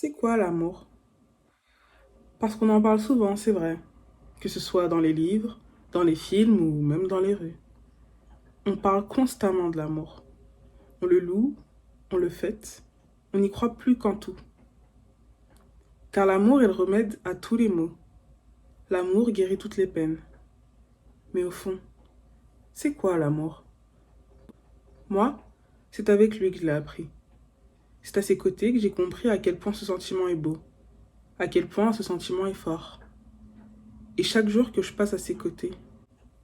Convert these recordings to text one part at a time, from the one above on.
C'est quoi l'amour? Parce qu'on en parle souvent, c'est vrai, que ce soit dans les livres, dans les films ou même dans les rues. On parle constamment de l'amour. On le loue, on le fête, on n'y croit plus qu'en tout. Car l'amour est le remède à tous les maux. L'amour guérit toutes les peines. Mais au fond, c'est quoi l'amour? Moi, c'est avec lui que je l'ai appris. C'est à ses côtés que j'ai compris à quel point ce sentiment est beau, à quel point ce sentiment est fort. Et chaque jour que je passe à ses côtés,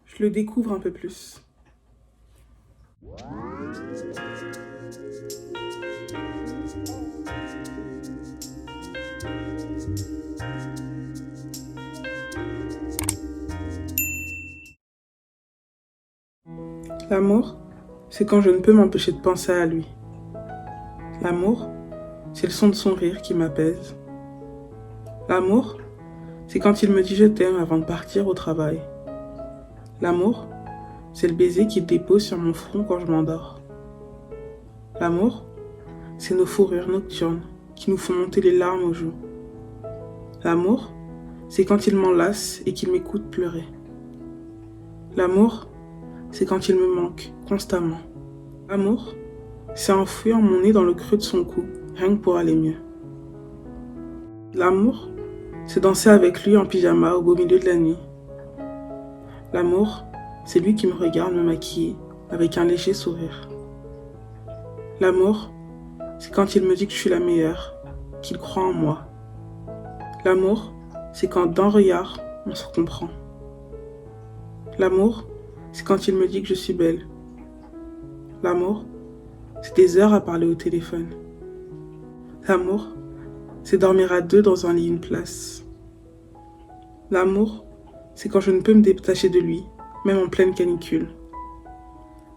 je le découvre un peu plus. L'amour, c'est quand je ne peux m'empêcher de penser à lui. L'amour, c'est le son de son rire qui m'apaise. L'amour, c'est quand il me dit je t'aime avant de partir au travail. L'amour, c'est le baiser qu'il dépose sur mon front quand je m'endors. L'amour, c'est nos fourrures nocturnes qui nous font monter les larmes aux joues. L'amour, c'est quand il m'enlace et qu'il m'écoute pleurer. L'amour, c'est quand il me manque constamment. L'amour, c'est enfouir mon nez dans le creux de son cou, rien que pour aller mieux. L'amour, c'est danser avec lui en pyjama au beau milieu de la nuit. L'amour, c'est lui qui me regarde me maquiller avec un léger sourire. L'amour, c'est quand il me dit que je suis la meilleure, qu'il croit en moi. L'amour, c'est quand d'un regard, on se comprend. L'amour, c'est quand il me dit que je suis belle. L'amour, c'est des heures à parler au téléphone. L'amour, c'est dormir à deux dans un lit une place. L'amour, c'est quand je ne peux me détacher de lui, même en pleine canicule.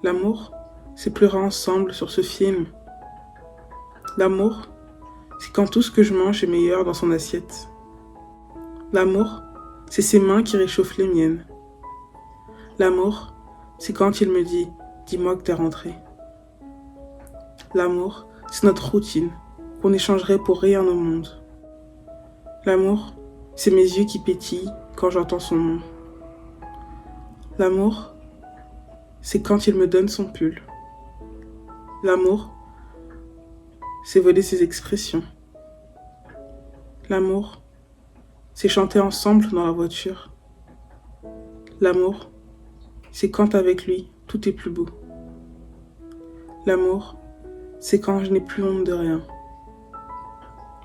L'amour, c'est pleurer ensemble sur ce film. L'amour, c'est quand tout ce que je mange est meilleur dans son assiette. L'amour, c'est ses mains qui réchauffent les miennes. L'amour, c'est quand il me dit « dis-moi que t'es rentré ». L'amour, c'est notre routine, qu'on échangerait pour rien au monde. L'amour, c'est mes yeux qui pétillent quand j'entends son nom. L'amour, c'est quand il me donne son pull. L'amour, c'est voler ses expressions. L'amour, c'est chanter ensemble dans la voiture. L'amour, c'est quand avec lui, tout est plus beau. L'amour, c'est quand je n'ai plus honte de rien.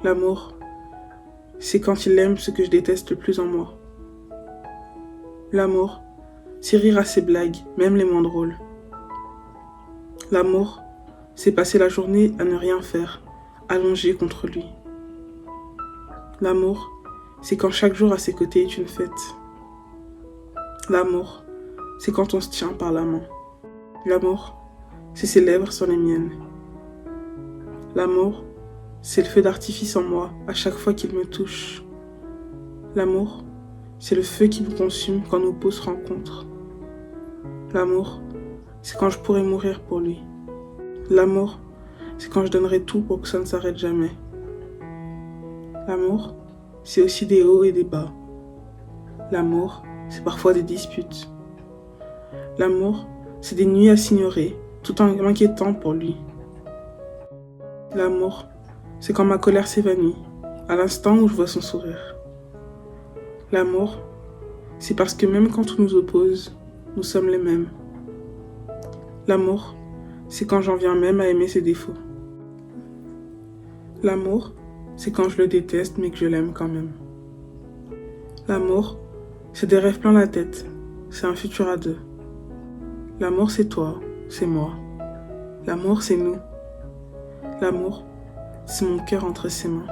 L'amour, c'est quand il aime ce que je déteste le plus en moi. L'amour, c'est rire à ses blagues, même les moins drôles. L'amour, c'est passer la journée à ne rien faire, allongé contre lui. L'amour, c'est quand chaque jour à ses côtés est une fête. L'amour, c'est quand on se tient par la main. L'amour, c'est ses lèvres sur les miennes. L'amour, c'est le feu d'artifice en moi à chaque fois qu'il me touche. L'amour, c'est le feu qui me consume quand nos peaux se rencontrent. L'amour, c'est quand je pourrais mourir pour lui. L'amour, c'est quand je donnerai tout pour que ça ne s'arrête jamais. L'amour, c'est aussi des hauts et des bas. L'amour, c'est parfois des disputes. L'amour, c'est des nuits à s'ignorer, tout en m'inquiétant pour lui. L'amour, c'est quand ma colère s'évanouit, à l'instant où je vois son sourire. L'amour, c'est parce que même quand tout nous oppose, nous sommes les mêmes. L'amour, c'est quand j'en viens même à aimer ses défauts. L'amour, c'est quand je le déteste mais que je l'aime quand même. L'amour, c'est des rêves plein la tête, c'est un futur à deux. L'amour, c'est toi, c'est moi. L'amour, c'est nous. L'amour, c'est mon cœur entre ses mains.